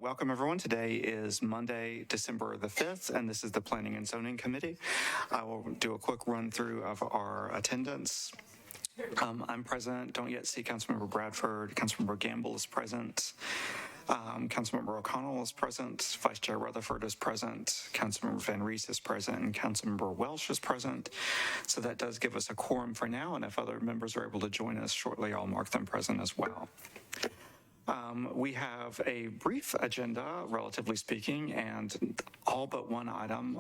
Welcome, everyone. Today is Monday, December the 5th, and this is the Planning and Zoning Committee. I will do a quick run through of our attendance. I'm present. Don't yet see Councilmember Bradford. Councilmember Gamble is present. Councilmember O'Connell is present. Vice Chair Rutherford is present. Councilmember Van Rees is present, and Councilmember Welsh is present. So that does give us a quorum for now, and if other members are able to join us shortly, I'll mark them present as well. We have a brief agenda, relatively speaking, and all but one item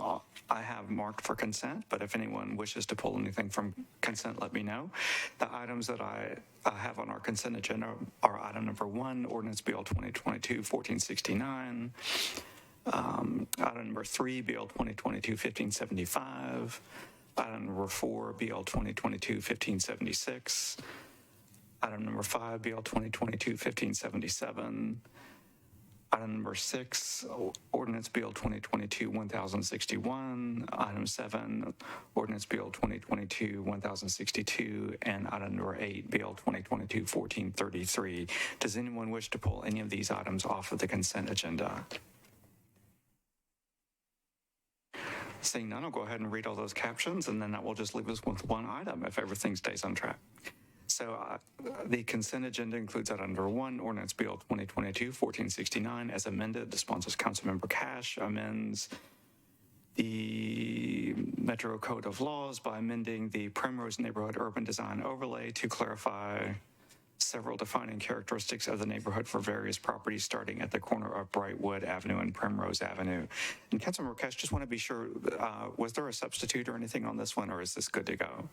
I have marked for consent, but if anyone wishes to pull anything from consent, let me know. The items that I have on our consent agenda are item number 1, Ordinance Bill 2022-1469, item number 3, BL 2022-1575, item number 4, BL 2022-1576, item number 5, BL 2022-1577. Item number 6, Ordinance BL 2022-1061. Item 7, Ordinance BL 2022-1062. And item number 8, BL 2022-1433. Does anyone wish to pull any of these items off of the consent agenda? Seeing none, I'll go ahead and read all those captions, and then that will just leave us with one item if everything stays on track. So the consent agenda includes item number 1, Ordinance BL 2022-1469 as amended. The sponsor is Councilmember Cash, amends the Metro Code of Laws by amending the Primrose Neighborhood Urban Design Overlay to clarify several defining characteristics of the neighborhood for various properties starting at the corner of Brightwood Avenue and Primrose Avenue. And Councilmember Cash, just want to be sure, was there a substitute or anything on this one, or is this good to go?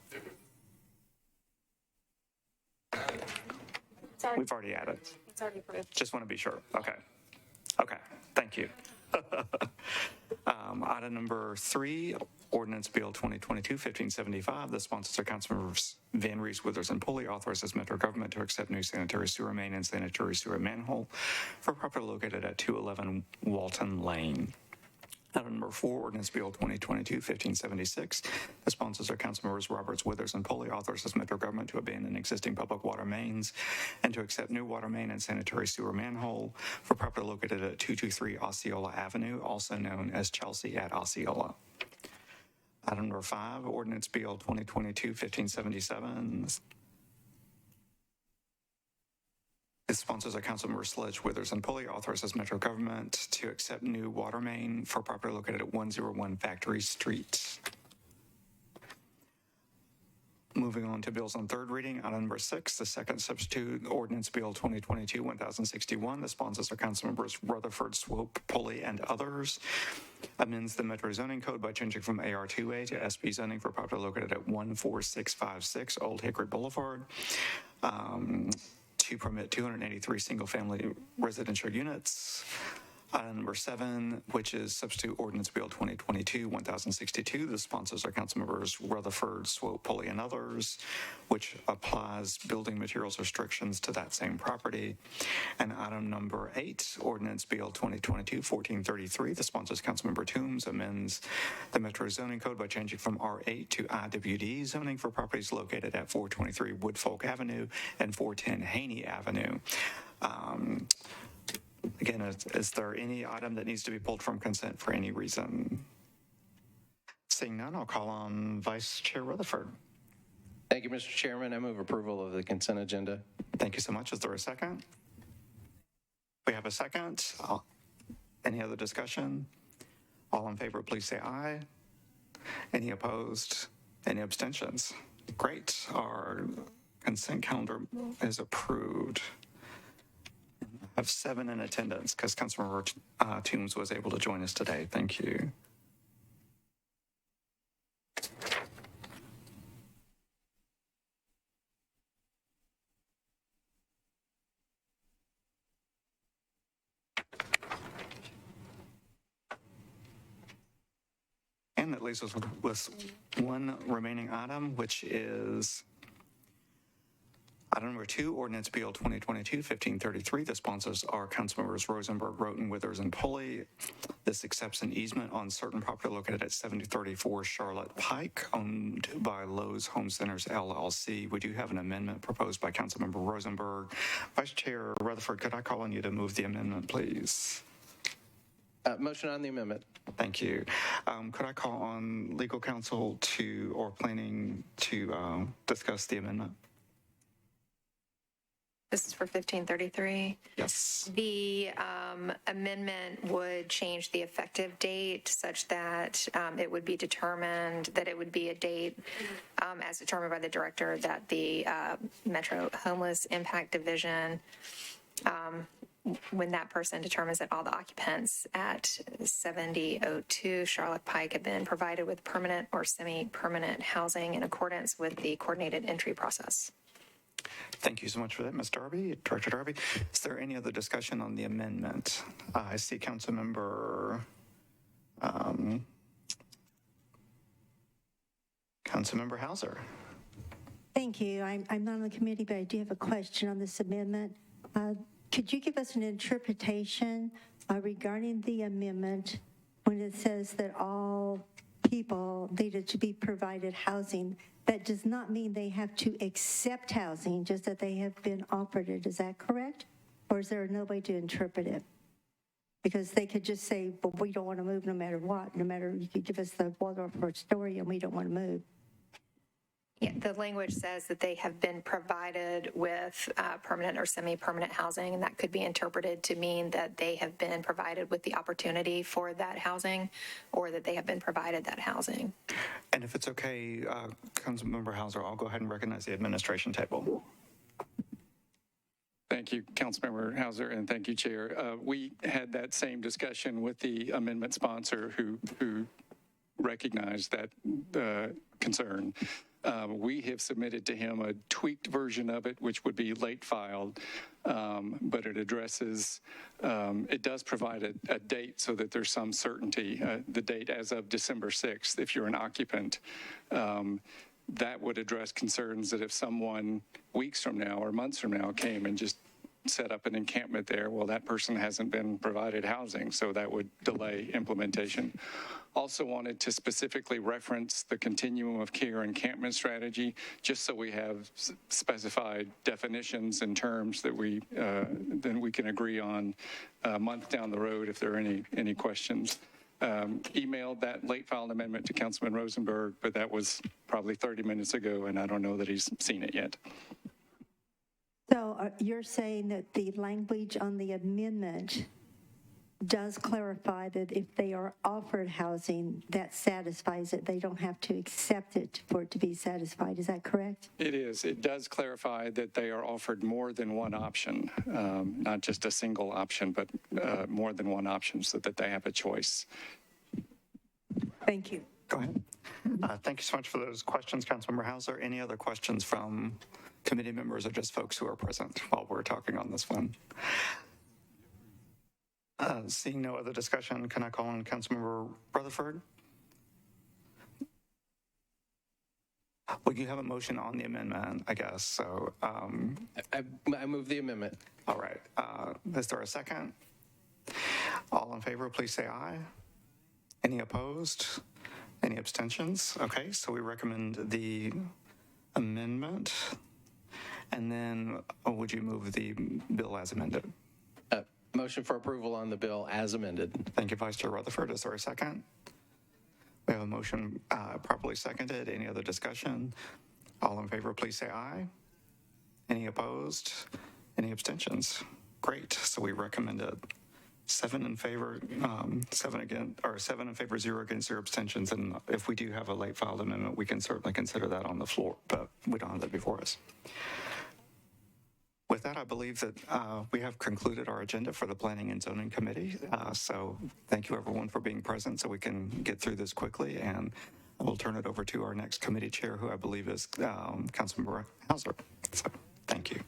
We've already added. It's already approved. Just want to be sure. Okay, thank you. Item number 3, Ordinance Bill 2022-1575. The sponsors are Councilmembers Van Rees, Withers, and Pulley. Authorizes Metro government to accept new sanitary sewer main and sanitary sewer manhole for property located at 211 Walton Lane. Item number 4, Ordinance Bill 2022-1576. The sponsors are Councilmembers Roberts, Withers, and Pulley. Authorizes Metro government to abandon existing public water mains and to accept new water main and sanitary sewer manhole for property located at 223 Osceola Avenue, also known as Chelsea at Osceola. Item number 5, Ordinance Bill 2022-1577. The sponsors are Councilmember Sledge, Withers, and Pulley. Authorizes Metro government to accept new water main for property located at 101 Factory Street. Moving on to bills on third reading, item number 6, the second substitute ordinance bill 2022-1061. The sponsors are Councilmembers Rutherford, Swope, Pulley, and others. Amends the Metro zoning code by changing from AR2A to SB zoning for property located at 14656 Old Hickory Boulevard. To permit 283 single-family residential units. Item number 7, which is substitute ordinance bill 2022-1062. The sponsors are Councilmembers Rutherford, Swope, Pulley, and others, which applies building materials restrictions to that same property. And item number 8, ordinance bill 2022-1433. The sponsors Councilmember Toombs, amends the Metro zoning code by changing from R8 to IWD zoning for properties located at 423 Woodfolk Avenue and 410 Haney Avenue. Again, is there any item that needs to be pulled from consent for any reason? Seeing none, I'll call on Vice Chair Rutherford. Thank you, Mr. Chairman. I move approval of the consent agenda. Thank you so much. Is there a second? We have a second. Any other discussion? All in favor, please say aye. Any opposed? Any abstentions? Great. Our consent calendar is approved. I have 7 in attendance because Councilmember Toombs was able to join us today. Thank you. And that leaves us with one remaining item, which is item number 2, Ordinance BL 2022-1533. The sponsors are Councilmembers Rosenberg, Roten, Withers, and Pulley. This accepts an easement on certain property located at 7034 Charlotte Pike, owned by Lowe's Home Centers, LLC. We do have an amendment proposed by Councilmember Rosenberg. Vice Chair Rutherford, could I call on you to move the amendment, please? Motion on the amendment. Thank you. Could I call on legal counsel or planning to discuss the amendment? This is for 1533. Yes. The amendment would change the effective date such that it would be determined that it would be a date as determined by the director that the Metro Homeless Impact Division, when that person determines that all the occupants at 7002 Charlotte Pike have been provided with permanent or semi-permanent housing in accordance with the coordinated entry process. Thank you so much for that, Ms. Darby. Director Darby, is there any other discussion on the amendment? I see Councilmember Hauser. Thank you. I'm not on the committee, but I do have a question on this amendment. Could you give us an interpretation regarding the amendment when it says that all people needed to be provided housing? That does not mean they have to accept housing, just that they have been offered it. Is that correct? Or is there no way to interpret it? Because they could just say, well, we don't want to move no matter what. No matter, you could give us the Waldorf story and we don't want to move. Yeah, the language says that they have been provided with permanent or semi-permanent housing, and that could be interpreted to mean that they have been provided with the opportunity for that housing, or that they have been provided that housing. And if it's okay, Councilmember Hauser, I'll go ahead and recognize the administration table. Thank you, Councilmember Hauser, and thank you, Chair. We had that same discussion with the amendment sponsor who recognized that concern. We have submitted to him a tweaked version of it, which would be late filed, but it addresses, it does provide a date so that there's some certainty, the date as of December 6th, if you're an occupant. That would address concerns that if someone weeks from now or months from now came and just set up an encampment there, well, that person hasn't been provided housing, so that would delay implementation. Also wanted to specifically reference the continuum of care encampment strategy, just so we have specified definitions and terms that then we can agree on a month down the road if there are any questions. Emailed that late filed amendment to Councilman Rosenberg, but that was probably 30 minutes ago, and I don't know that he's seen it yet. So you're saying that the language on the amendment does clarify that if they are offered housing, that satisfies it. They don't have to accept it for it to be satisfied. Is that correct? It is. It does clarify that they are offered more than one option, not just a single option, but more than one option, so that they have a choice. Thank you. Go ahead. Thank you so much for those questions, Councilmember Hauser. Any other questions from committee members or just folks who are present while we're talking on this one? Seeing no other discussion, can I call on Councilmember Rutherford? Well, you have a motion on the amendment, I guess, so. I move the amendment. All right. Is there a second? All in favor, please say aye. Any opposed? Any abstentions? Okay, so we recommend the amendment. And then would you move the bill as amended? Motion for approval on the bill as amended. Thank you, Vice Chair Rutherford. Is there a second? We have a motion properly seconded. Any other discussion? All in favor, please say aye. Any opposed? Any abstentions? Great. So we recommended 7 in favor, 7 against, or 7 in favor, 0 against, 0 abstentions. And if we do have a late filed amendment, we can certainly consider that on the floor, but we don't have that before us. With that, I believe that we have concluded our agenda for the Planning and Zoning Committee. So thank you, everyone, for being present so we can get through this quickly. And I will turn it over to our next committee chair, who I believe is Councilmember Hauser. So thank you.